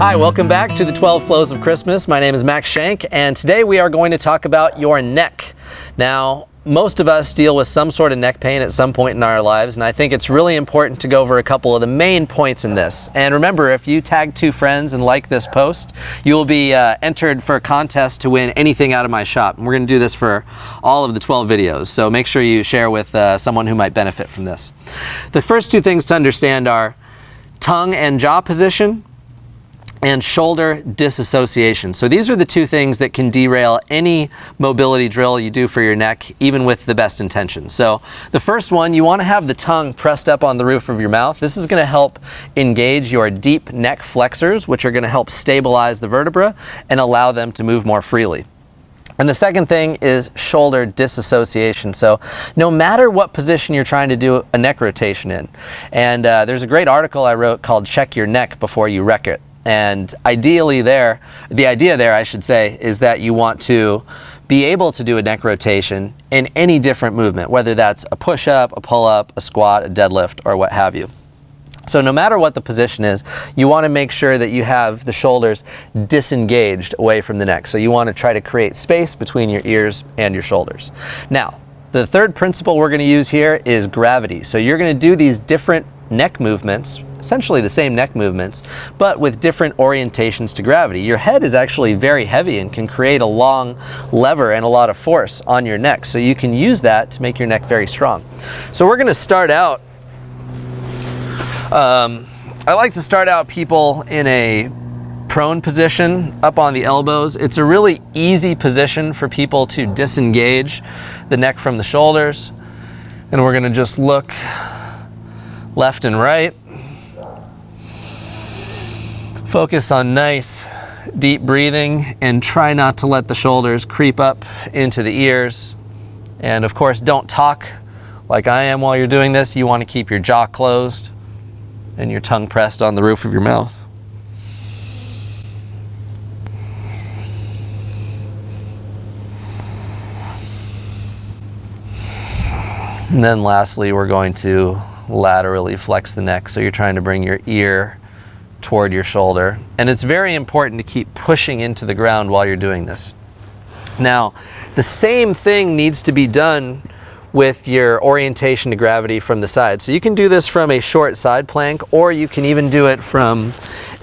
Hi, welcome back to the 12 Flows of Christmas. My name is Max Shank, and today we are going to talk about your neck. Now, most of us deal with some sort of neck pain at some point in our lives, and I think it's really important to go over a couple of the main points in this. And remember, if you tag 2 friends and like this post, you will be entered for a contest to win anything out of my shop. And we're going to do this for all of the 12 videos, so make sure you share with someone who might benefit from this. The first 2 things to understand are tongue and jaw position and shoulder disassociation. So these are the 2 things that can derail any mobility drill you do for your neck, even with the best intentions. So the first one, you want to have the tongue pressed up on the roof of your mouth. This is going to help engage your deep neck flexors, which are going to help stabilize the vertebra and allow them to move more freely. And the second thing is shoulder disassociation. So no matter what position you're trying to do a neck rotation in, and there's a great article I wrote called Check Your Neck Before You Wreck It. And ideally the idea there, I should say, is that you want to be able to do a neck rotation in any different movement, whether that's a push-up, a pull-up, a squat, a deadlift, or what have you. So no matter what the position is, you want to make sure that you have the shoulders disengaged away from the neck. So you want to try to create space between your ears and your shoulders. Now, the third principle we're going to use here is gravity. So you're going to do these different neck movements, essentially the same neck movements, but with different orientations to gravity. Your head is actually very heavy and can create a long lever and a lot of force on your neck. So you can use that to make your neck very strong. So we're going to start out, I like to start out people in a prone position, up on the elbows. It's a really easy position for people to disengage the neck from the shoulders. And we're going to just look left and right. Focus on nice deep breathing and try not to let the shoulders creep up into the ears. And of course, don't talk like I am while you're doing this. You want to keep your jaw closed and your tongue pressed on the roof of your mouth. And then lastly, we're going to laterally flex the neck. So you're trying to bring your ear toward your shoulder. And it's very important to keep pushing into the ground while you're doing this. Now, the same thing needs to be done with your orientation to gravity from the side. So you can do this from a short side plank, or you can even do it from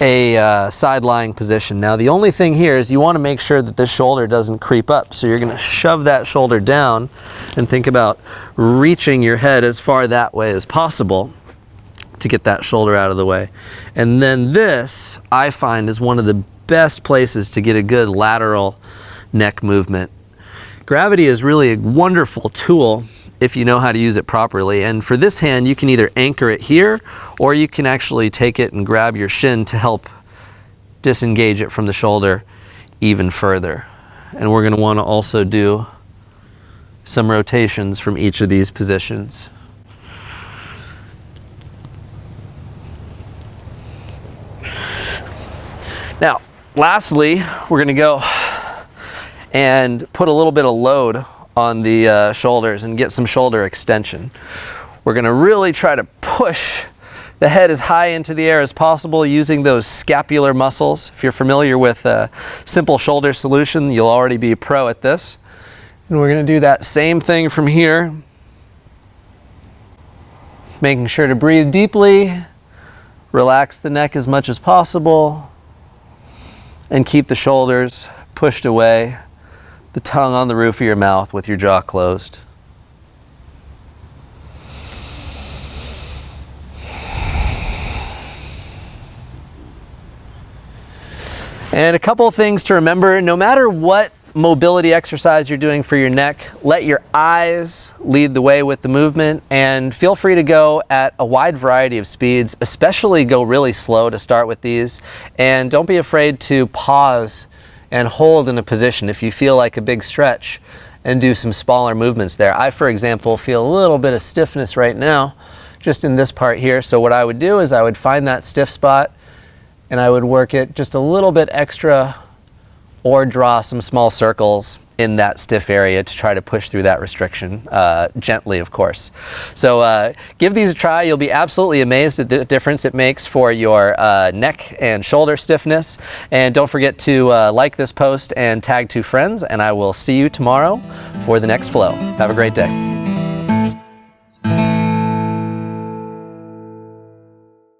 a side lying position. Now, the only thing here is you want to make sure that this shoulder doesn't creep up. So you're going to shove that shoulder down and think about reaching your head as far that way as possible to get that shoulder out of the way. And then this, I find, is one of the best places to get a good lateral neck movement. Gravity is really a wonderful tool if you know how to use it properly. And for this hand, you can either anchor it here, or you can actually take it and grab your shin to help disengage it from the shoulder even further. And we're going to want to also do some rotations from each of these positions. Now, lastly, we're going to go and put a little bit of load on the shoulders and get some shoulder extension. We're going to really try to push the head as high into the air as possible using those scapular muscles. If you're familiar with a simple shoulder solution, you'll already be a pro at this. And we're going to do that same thing from here. Making sure to breathe deeply, relax the neck as much as possible, and keep the shoulders pushed away, the tongue on the roof of your mouth with your jaw closed. And a couple of things to remember: no matter what mobility exercise you're doing for your neck, let your eyes lead the way with the movement, and feel free to go at a wide variety of speeds, especially go really slow to start with these. And don't be afraid to pause and hold in a position if you feel like a big stretch, and do some smaller movements there. I, for example, feel a little bit of stiffness right now just in this part here. So what I would do is I would find that stiff spot and I would work it just a little bit extra, or draw some small circles in that stiff area to try to push through that restriction, gently, of course. So give these a try. You'll be absolutely amazed at the difference it makes for your neck and shoulder stiffness. And don't forget to like this post and tag 2 friends, and I will see you tomorrow for the next flow. Have a great day.